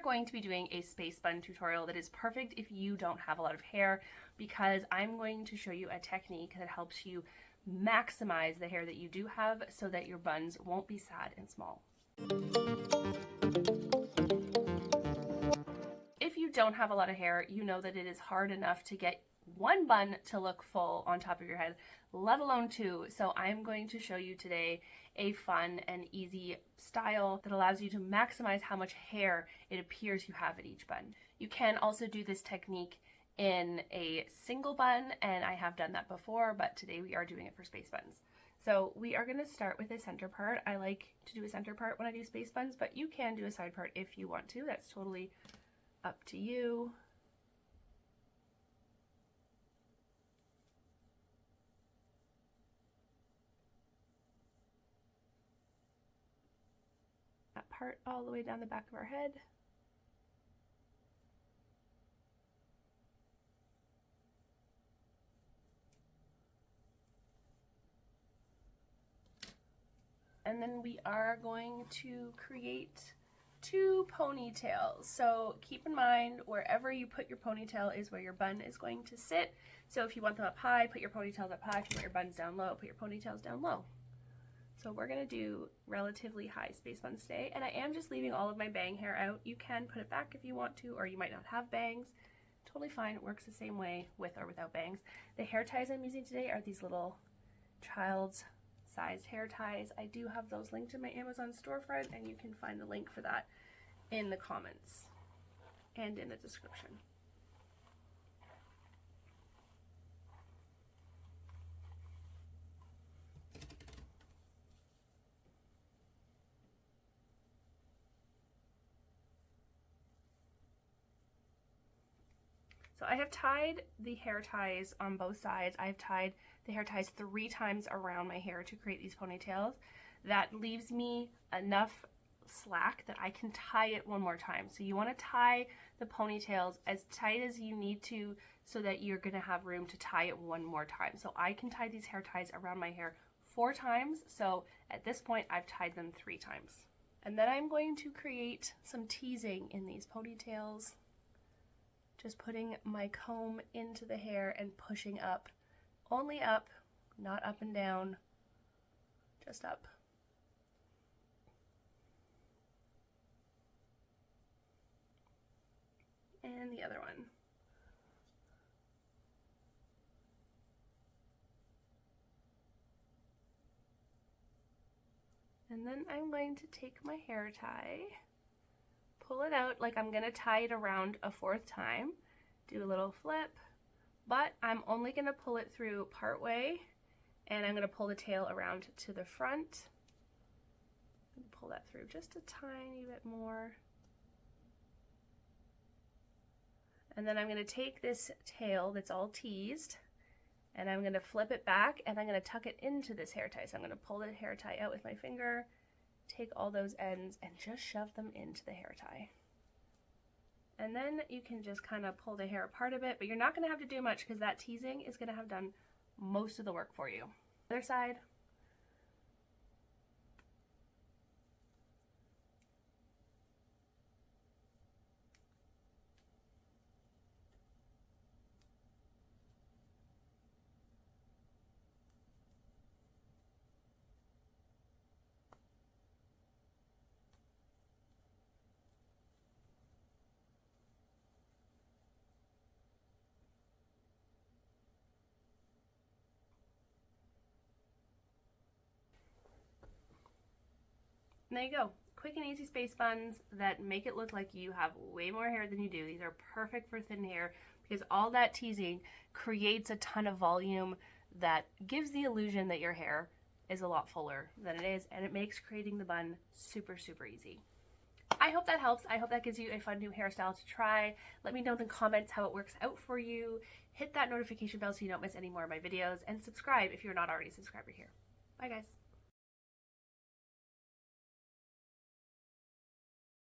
going to be doing a space bun tutorial that is perfect if you don't have a lot of hair, because I'm going to show you a technique that helps you maximize the hair that you do have so that your buns won't be sad and small. If you don't have a lot of hair, you know that it is hard enough to get one bun to look full on top of your head, let alone two. So I'm going to show you today a fun and easy style that allows you to maximize how much hair it appears you have at each bun. You can also do this technique in a single bun, and I have done that before, but today we are doing it for space buns. So we are going to start with a center part. I like to do a center part when I do space buns, but you can do a side part if you want to. That's totally up to you. That part all the way down the back of our head. And then we are going to create two ponytails. So keep in mind, wherever you put your ponytail is where your bun is going to sit. So if you want them up high, put your ponytails up high. If you want your buns down low, put your ponytails down low. So we're gonna do relatively high space buns today, and I am just leaving all of my bang hair out. You can put it back if you want to, or you might not have bangs. Totally fine, it works the same way with or without bangs. The hair ties I'm using today are these little child's sized hair ties. I do have those linked in my Amazon storefront, and you can find the link for that in the comments and in the description. So I have tied the hair ties on both sides. I've tied the hair ties 3 times around my hair to create these ponytails. That leaves me enough slack that I can tie it one more time. So you want to tie the ponytails as tight as you need to so that you're going to have room to tie it one more time. So I can tie these hair ties around my hair 4 times. So at this point I've tied them 3 times. And then I'm going to create some teasing in these ponytails. Just putting my comb into the hair and pushing up. Only up, not up and down, just up. And the other one. And then I'm going to take my hair tie, pull it out like I'm gonna tie it around a 4th time, do a little flip, but I'm only gonna pull it through part way, and I'm gonna pull the tail around to the front. Pull that through just a tiny bit more. And then I'm gonna take this tail that's all teased, and I'm gonna flip it back, and I'm gonna tuck it into this hair tie. So I'm gonna pull the hair tie out with my finger, take all those ends and just shove them into the hair tie. And then you can just kind of pull the hair apart a bit, but you're not going to have to do much because that teasing is going to have done most of the work for you. Other side. And there you go. Quick and easy space buns that make it look like you have way more hair than you do. These are perfect for thin hair because all that teasing creates a ton of volume that gives the illusion that your hair is a lot fuller than it is, and it makes creating the bun super, super easy. I hope that helps. I hope that gives you a fun new hairstyle to try. Let me know in the comments how it works out for you. Hit that notification bell so you don't miss any more of my videos, and subscribe if you're not already a subscriber here. Bye guys.